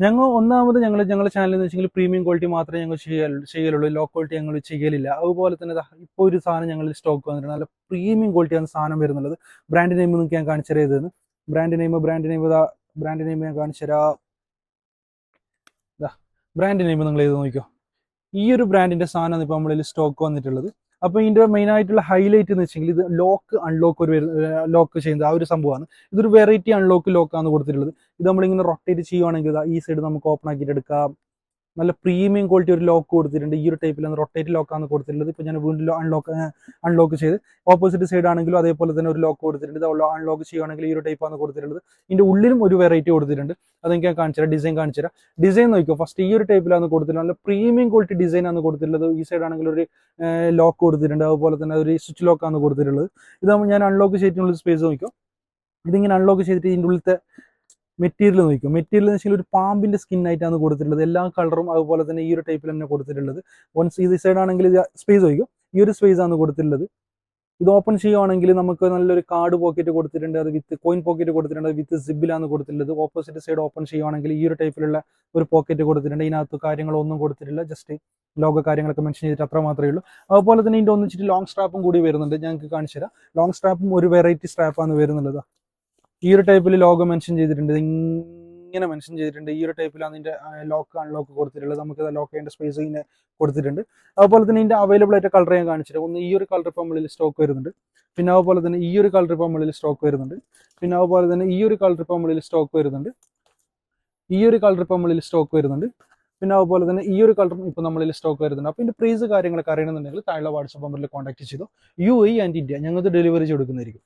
ഞങ്ങൾ ഒന്നാമത് ഞങ്ങളുടെ ചാനൽ എന്ന് വെച്ചെങ്കിൽ പ്രീമിയം ക്വാളിറ്റി മാത്രമേ ഞങ്ങൾ ചെയ്യലുള്ളൂ. ലോ ക്വാളിറ്റി ഞങ്ങൾ ചെയ്യലില്ല. അതുപോലെ തന്നെ ഇപ്പോൾ ഒരു സാധനം ഞങ്ങളിൽ സ്റ്റോക്ക് വന്നിട്ടുണ്ട്. നല്ല പ്രീമിയം ക്വാളിറ്റിയാണ് സാധനം വരുന്നുള്ളത്. ബ്രാൻഡ് നെയിം നിങ്ങൾക്ക് ഞാൻ കാണിച്ചു തരാം. ബ്രാൻഡ് നെയിം ഞാൻ കാണിച്ചു തരാം. ബ്രാൻഡ് നെയിം നിങ്ങൾ എഴുതി നോക്കിക്കോ. ഈ ഒരു ബ്രാൻഡിന്റെ സാധനമാണ് ഇപ്പോൾ നമ്മളിൽ സ്റ്റോക്ക് വന്നിട്ടുള്ളത്. അപ്പോൾ ഇതിന്റെ മെയിൻ ആയിട്ടുള്ള ഹൈലൈറ്റ് എന്ന് വെച്ചെങ്കിൽ ഇത് ലോക്ക് അൺലോക്ക് ലോക്ക് ചെയ്യുന്നത് ആ ഒരു സംഭവമാണ്. ഇതൊരു വെറൈറ്റി അൺലോക്ക് ലോക്കാണ് കൊടുത്തിട്ടുള്ളത്. ഇത് നമ്മളിങ്ങനെ റൊട്ടേറ്റ് ചെയ്യുവാണെങ്കിൽ ഈ സൈഡ് നമുക്ക് ഓപ്പൺ ആക്കിയിട്ട് എടുക്കാം. നല്ല പ്രീമിയം ക്വാളിറ്റി ഒരു ലോക്ക് കൊടുത്തിട്ടുണ്ട്. ഈ ഒരു ടൈപ്പിലാണ് റൊട്ടേറ്റ് ലോക്കാണ് കൊടുത്തിട്ടുള്ളത്. ഇപ്പോൾ ഞാൻ വീണ്ടും അൺലോക്ക് ചെയ്ത് ഓപ്പോസിറ്റ് സൈഡ് ആണെങ്കിലും അതേപോലെ തന്നെ ഒരു ലോക്ക് കൊടുത്തിട്ടുണ്ട്. അൺലോക്ക് ചെയ്യുകയാണെങ്കിൽ ഈ ഒരു ടൈപ്പാണ് കൊടുത്തിട്ടുള്ളത്. ഇതിന്റെ ഉള്ളിലും ഒരു വെറൈറ്റി കൊടുത്തിട്ടുണ്ട്. അതെനിക്ക് ഞാൻ കാണിച്ചു തരാം. ഡിസൈൻ കാണിച്ചു തരാം. ഡിസൈൻ നോക്കിയോ. ഫസ്റ്റ് ഈ ഒരു ടൈപ്പിലാണ് കൊടുത്തിട്ടുള്ളത്. നല്ല പ്രീമിയം ക്വാളിറ്റി ഡിസൈൻ ആണ് കൊടുത്തിട്ടുള്ളത്. ഈ സൈഡ് ആണെങ്കിൽ ഒരു ലോക്ക് കൊടുത്തിട്ടുണ്ട്. അതുപോലെ തന്നെ ഒരു സ്വിച്ച് ലോക്കാണ് കൊടുത്തിട്ടുള്ളത്. ഇതാകുമ്പോൾ ഞാൻ അൺലോക്ക് ചെയ്തിട്ടുള്ള സ്പേസ് നോക്കിയോ. ഇതിങ്ങനെ അൺലോക്ക് ചെയ്തിട്ട് ഇതിൻ്റെ ഉള്ളിലത്തെ മെറ്റീരിയൽ നോക്കും. മെറ്റീരിയൽ എന്ന് വെച്ചാൽ ഒരു പാമ്പിന്റെ സ്കിൻ ആയിട്ടാണ് കൊടുത്തിട്ടുള്ളത്. എല്ലാ കളറും അതുപോലെ തന്നെ ഈ ഒരു ടൈപ്പിൽ തന്നെ കൊടുത്തിട്ടുള്ളത്. വൺസ് ഇത് സൈഡ് ആണെങ്കിൽ സ്പേസ് നോക്കും. ഈ ഒരു സ്പേസ് ആണ് കൊടുത്തിട്ടുള്ളത്. ഇത് ഓപ്പൺ ചെയ്യുവാണെങ്കിൽ നമുക്ക് നല്ലൊരു കാർഡ് പോക്കറ്റ് കൊടുത്തിട്ടുണ്ട്. അത് വിത്ത് കോയിൻ പോക്കറ്റ് കൊടുത്തിട്ടുണ്ട്. വിത്ത് സിബിലാണ് കൊടുത്തിട്ടുള്ളത്. ഓപ്പോസിറ്റ് സൈഡ് ഓപ്പൺ ചെയ്യുവാണെങ്കിൽ ഈ ഒരു ടൈപ്പിലുള്ള ഒരു പോക്കറ്റ് കൊടുത്തിട്ടുണ്ട്. ഇതിനകത്ത് കാര്യങ്ങളൊന്നും കൊടുത്തിട്ടില്ല. ജസ്റ്റ് ലോഗോ കാര്യങ്ങളൊക്കെ മെൻഷൻ ചെയ്തിട്ട് അത്ര മാത്രമേ ഉള്ളൂ. അതുപോലെ തന്നെ ഇതിൻ്റെ ഒന്നിച്ചിട്ട് ലോങ് സ്ട്രാപ്പും കൂടി വരുന്നുണ്ട്. ഞങ്ങൾക്ക് കാണിച്ചു തരാം. ലോങ് സ്ട്രാപ്പും ഒരു വെറൈറ്റി സ്ട്രാപ്പാണ് വരുന്നുള്ളത്. ഈ ഒരു ടൈപ്പിൽ ലോഗോ മെൻഷൻ ചെയ്തിട്ടുണ്ട്. ഇങ്ങനെ മെൻഷൻ ചെയ്തിട്ടുണ്ട്. ഈ ഒരു ടൈപ്പിലാണ് ഇതിന്റെ ലോക്ക് അൺലോക്ക് കൊടുത്തിട്ടുള്ളത്. നമുക്ക് ലോക്ക് ചെയ്യേണ്ട സ്പേസ് ഇങ്ങനെ കൊടുത്തിട്ടുണ്ട്. അതുപോലെ തന്നെ ഇതിന്റെ അവൈലബിൾ ആയിട്ട് കളർ ഞാൻ കാണിച്ചിട്ട് ഒന്ന് ഈ ഒരു കളർ ഇപ്പോൾ നമ്മളിൽ സ്റ്റോക്ക് വരുന്നുണ്ട്. പിന്നെ അതുപോലെ തന്നെ ഈ ഒരു കളർ ഇപ്പോൾ നമ്മളിൽ സ്റ്റോക്ക് വരുന്നുണ്ട്. പിന്നെ അതുപോലെ തന്നെ ഈ ഒരു കളർ ഇപ്പോൾ നമ്മളിൽ സ്റ്റോക്ക് വരുന്നുണ്ട്. ഈ ഒരു കളർ ഇപ്പോൾ നമ്മളിൽ സ്റ്റോക്ക് വരുന്നുണ്ട്. പിന്നെ അതുപോലെ തന്നെ ഈ ഒരു കളറും ഇപ്പോൾ നമ്മളിൽ സ്റ്റോക്ക് വരുന്നുണ്ട്. അപ്പോൾ ഇതിന്റെ പ്രൈസ് കാര്യങ്ങളൊക്കെ അറിയണമെന്നുണ്ടെങ്കിൽ താഴെ വാട്സ്ആപ്പ് നമ്പറിൽ കോൺടാക്ട് ചെയ്തു. UAE ആൻഡ് ഇന്ത്യ ഞങ്ങൾക്ക് ഡെലിവറി കൊടുക്കുന്നതായിരിക്കും.